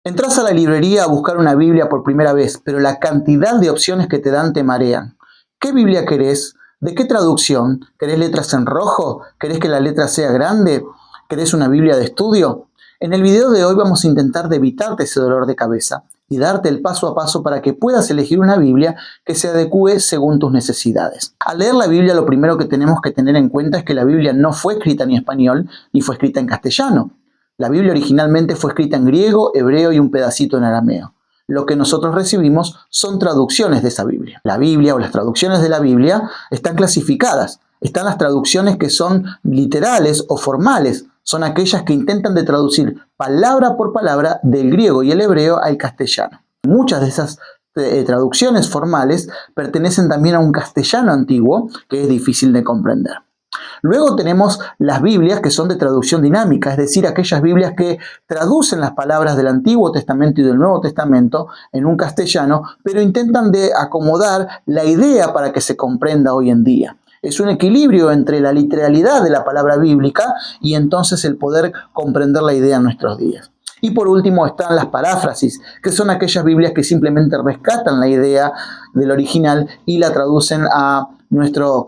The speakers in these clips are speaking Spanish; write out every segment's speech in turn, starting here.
Entrás a la librería a buscar una Biblia por primera vez, pero la cantidad de opciones que te dan te marean. ¿Qué Biblia querés? ¿De qué traducción? ¿Querés letras en rojo? ¿Querés que la letra sea grande? ¿Querés una Biblia de estudio? En el video de hoy vamos a intentar de evitarte ese dolor de cabeza y darte el paso a paso para que puedas elegir una Biblia que se adecue según tus necesidades. Al leer la Biblia, lo primero que tenemos que tener en cuenta es que la Biblia no fue escrita ni en español ni fue escrita en castellano. La Biblia originalmente fue escrita en griego, hebreo y un pedacito en arameo. Lo que nosotros recibimos son traducciones de esa Biblia. La Biblia o las traducciones de la Biblia están clasificadas. Están las traducciones que son literales o formales. Son aquellas que intentan de traducir palabra por palabra del griego y el hebreo al castellano. Muchas de esas traducciones formales pertenecen también a un castellano antiguo que es difícil de comprender. Luego tenemos las Biblias que son de traducción dinámica, es decir, aquellas Biblias que traducen las palabras del Antiguo Testamento y del Nuevo Testamento en un castellano, pero intentan de acomodar la idea para que se comprenda hoy en día. Es un equilibrio entre la literalidad de la palabra bíblica y entonces el poder comprender la idea en nuestros días. Y por último están las paráfrasis, que son aquellas Biblias que simplemente rescatan la idea del original y la traducen a nuestro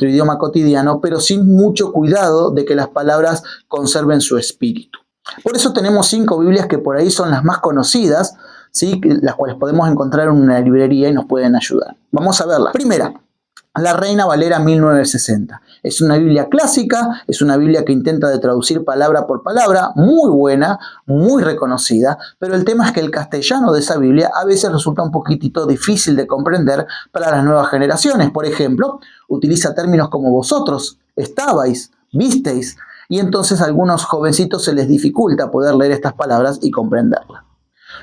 idioma cotidiano, pero sin mucho cuidado de que las palabras conserven su espíritu. Por eso tenemos 5 Biblias que por ahí son las más conocidas, ¿sí? Las cuales podemos encontrar en una librería y nos pueden ayudar. Vamos a verla. Primera, la Reina Valera 1960. Es una Biblia clásica, es una Biblia que intenta de traducir palabra por palabra, muy buena, muy reconocida, pero el tema es que el castellano de esa Biblia a veces resulta un poquitito difícil de comprender para las nuevas generaciones. Por ejemplo, utiliza términos como vosotros, estabais, visteis, y entonces a algunos jovencitos se les dificulta poder leer estas palabras y comprenderlas.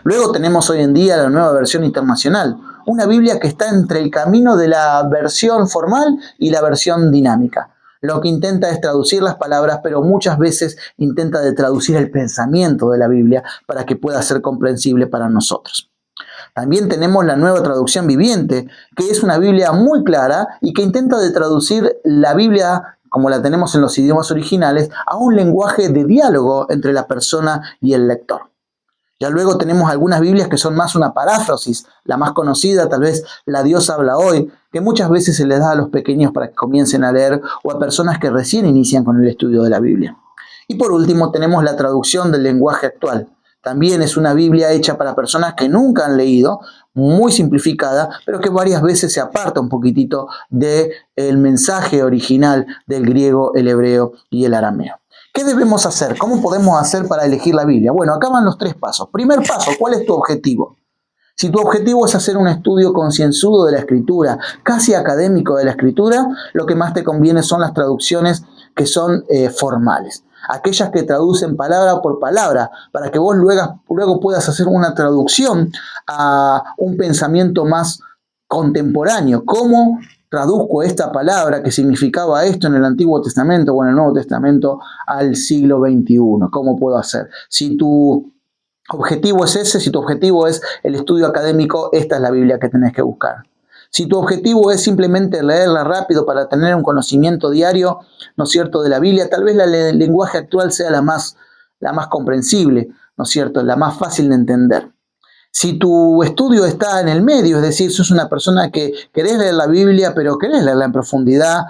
Luego tenemos hoy en día la nueva versión internacional, una Biblia que está entre el camino de la versión formal y la versión dinámica. Lo que intenta es traducir las palabras, pero muchas veces intenta de traducir el pensamiento de la Biblia para que pueda ser comprensible para nosotros. También tenemos la nueva traducción viviente, que es una Biblia muy clara y que intenta de traducir la Biblia como la tenemos en los idiomas originales, a un lenguaje de diálogo entre la persona y el lector. Ya luego tenemos algunas Biblias que son más una paráfrasis, la más conocida tal vez la Dios habla hoy, que muchas veces se les da a los pequeños para que comiencen a leer o a personas que recién inician con el estudio de la Biblia. Y por último tenemos la traducción del lenguaje actual. También es una Biblia hecha para personas que nunca han leído, muy simplificada, pero que varias veces se aparta un poquitito del mensaje original del griego, el hebreo y el arameo. ¿Qué debemos hacer? ¿Cómo podemos hacer para elegir la Biblia? Bueno, acá van los 3 pasos. Primer paso, ¿cuál es tu objetivo? Si tu objetivo es hacer un estudio concienzudo de la Escritura, casi académico de la Escritura, lo que más te conviene son las traducciones que son formales. Aquellas que traducen palabra por palabra, para que vos luego puedas hacer una traducción a un pensamiento más contemporáneo. ¿Cómo traduzco esta palabra que significaba esto en el Antiguo Testamento o en el Nuevo Testamento al siglo XXI? ¿Cómo puedo hacer? Si tu objetivo es ese, si tu objetivo es el estudio académico, esta es la Biblia que tenés que buscar. Si tu objetivo es simplemente leerla rápido para tener un conocimiento diario, ¿no es cierto?, de la Biblia, tal vez el lenguaje actual sea la más comprensible, ¿no es cierto?, la más fácil de entender. Si tu estudio está en el medio, es decir, sos una persona que querés leer la Biblia, pero querés leerla en profundidad,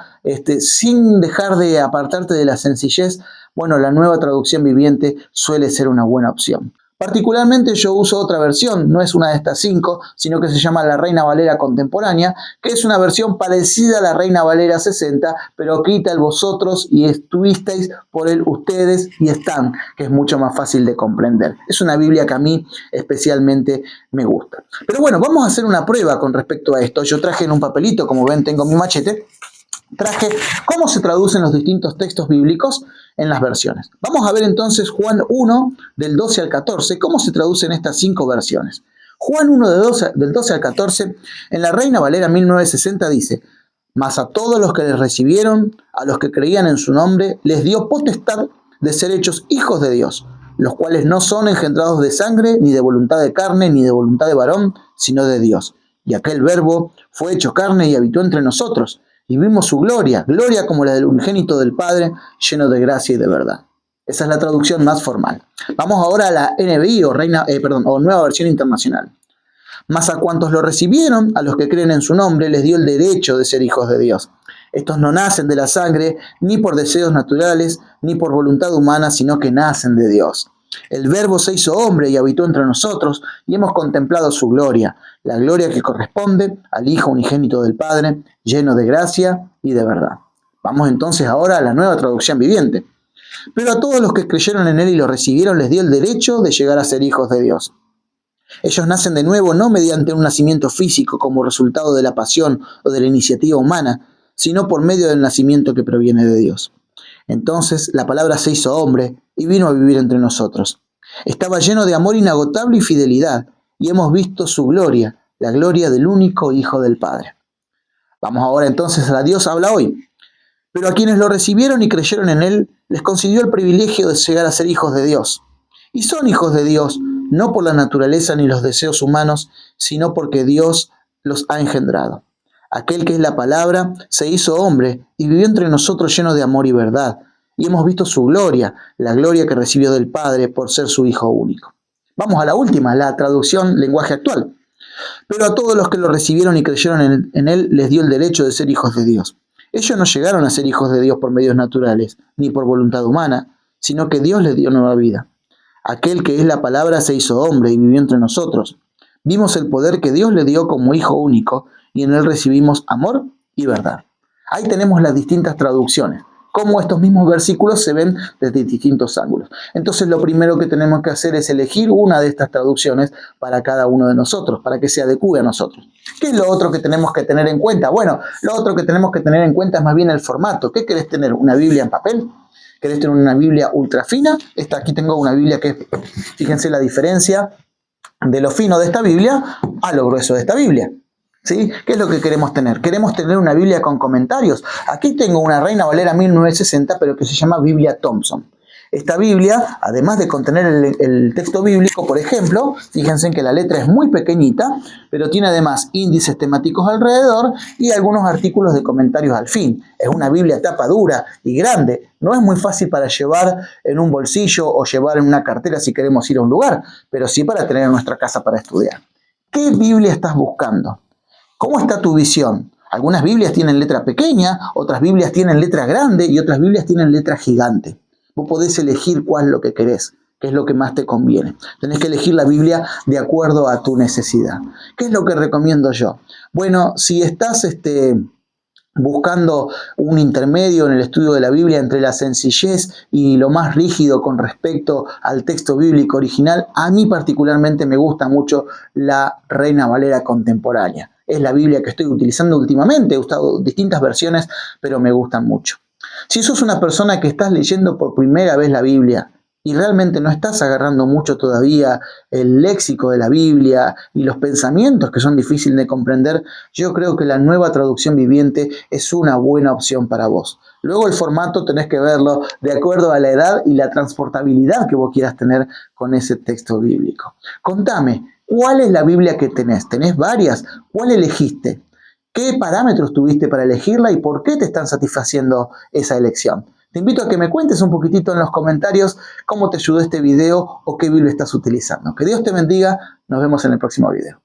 sin dejar de apartarte de la sencillez, bueno, la nueva traducción viviente suele ser una buena opción. Particularmente yo uso otra versión, no es una de estas 5, sino que se llama la Reina Valera Contemporánea, que es una versión parecida a la Reina Valera 60, pero quita el vosotros y estuvisteis por el ustedes y están, que es mucho más fácil de comprender. Es una Biblia que a mí especialmente me gusta. Pero bueno, vamos a hacer una prueba con respecto a esto. Yo traje en un papelito, como ven tengo mi machete, traje cómo se traducen los distintos textos bíblicos en las versiones. Vamos a ver entonces Juan 1, del 12 al 14, cómo se traducen estas 5 versiones. Juan 1, del 12 al 14, en la Reina Valera 1960 dice: mas a todos los que les recibieron, a los que creían en su nombre, les dio potestad de ser hechos hijos de Dios, los cuales no son engendrados de sangre, ni de voluntad de carne, ni de voluntad de varón, sino de Dios. Y aquel verbo fue hecho carne y habitó entre nosotros, y vimos su gloria, gloria como la del unigénito del Padre, lleno de gracia y de verdad. Esa es la traducción más formal. Vamos ahora a la NBI o Nueva Versión Internacional. Mas a cuantos lo recibieron, a los que creen en su nombre, les dio el derecho de ser hijos de Dios. Estos no nacen de la sangre, ni por deseos naturales, ni por voluntad humana, sino que nacen de Dios. El Verbo se hizo hombre y habitó entre nosotros, y hemos contemplado su gloria, la gloria que corresponde al Hijo unigénito del Padre, lleno de gracia y de verdad. Vamos entonces ahora a la Nueva Traducción Viviente. Pero a todos los que creyeron en Él y lo recibieron, les dio el derecho de llegar a ser hijos de Dios. Ellos nacen de nuevo no mediante un nacimiento físico como resultado de la pasión o de la iniciativa humana, sino por medio del nacimiento que proviene de Dios. Entonces la palabra se hizo hombre y vino a vivir entre nosotros. Estaba lleno de amor inagotable y fidelidad, y hemos visto su gloria, la gloria del único Hijo del Padre. Vamos ahora entonces a la Dios habla hoy. Pero a quienes lo recibieron y creyeron en Él, les concedió el privilegio de llegar a ser hijos de Dios. Y son hijos de Dios, no por la naturaleza ni los deseos humanos, sino porque Dios los ha engendrado. Aquel que es la palabra se hizo hombre y vivió entre nosotros lleno de amor y verdad. Y hemos visto su gloria, la gloria que recibió del Padre por ser su Hijo único. Vamos a la última, la traducción lenguaje actual. Pero a todos los que lo recibieron y creyeron en Él, les dio el derecho de ser hijos de Dios. Ellos no llegaron a ser hijos de Dios por medios naturales, ni por voluntad humana, sino que Dios les dio nueva vida. Aquel que es la palabra se hizo hombre y vivió entre nosotros. Vimos el poder que Dios le dio como Hijo único y en Él recibimos amor y verdad. Ahí tenemos las distintas traducciones, cómo estos mismos versículos se ven desde distintos ángulos. Entonces lo primero que tenemos que hacer es elegir una de estas traducciones para cada uno de nosotros, para que se adecue a nosotros. ¿Qué es lo otro que tenemos que tener en cuenta? Bueno, lo otro que tenemos que tener en cuenta es más bien el formato. ¿Qué querés tener? ¿Una Biblia en papel? ¿Querés tener una Biblia ultra fina? Aquí tengo una Biblia que, fíjense la diferencia de lo fino de esta Biblia a lo grueso de esta Biblia. ¿Sí? ¿Qué es lo que queremos tener? Queremos tener una Biblia con comentarios. Aquí tengo una Reina Valera 1960, pero que se llama Biblia Thompson. Esta Biblia, además de contener el texto bíblico, por ejemplo, fíjense en que la letra es muy pequeñita, pero tiene además índices temáticos alrededor y algunos artículos de comentarios al fin. Es una Biblia tapa dura y grande. No es muy fácil para llevar en un bolsillo o llevar en una cartera si queremos ir a un lugar, pero sí para tener en nuestra casa para estudiar. ¿Qué Biblia estás buscando? ¿Cómo está tu visión? Algunas Biblias tienen letra pequeña, otras Biblias tienen letra grande y otras Biblias tienen letra gigante. Vos podés elegir cuál es lo que querés, qué es lo que más te conviene. Tenés que elegir la Biblia de acuerdo a tu necesidad. ¿Qué es lo que recomiendo yo? Bueno, si estás buscando un intermedio en el estudio de la Biblia entre la sencillez y lo más rígido con respecto al texto bíblico original, a mí particularmente me gusta mucho la Reina Valera contemporánea. Es la Biblia que estoy utilizando últimamente, he usado distintas versiones, pero me gustan mucho. Si sos una persona que estás leyendo por primera vez la Biblia y realmente no estás agarrando mucho todavía el léxico de la Biblia y los pensamientos que son difíciles de comprender, yo creo que la Nueva Traducción Viviente es una buena opción para vos. Luego el formato tenés que verlo de acuerdo a la edad y la transportabilidad que vos quieras tener con ese texto bíblico. Contame, ¿cuál es la Biblia que tenés? ¿Tenés varias? ¿Cuál elegiste? ¿Qué parámetros tuviste para elegirla y por qué te están satisfaciendo esa elección? Te invito a que me cuentes un poquitito en los comentarios cómo te ayudó este video o qué Biblia estás utilizando. Que Dios te bendiga. Nos vemos en el próximo video.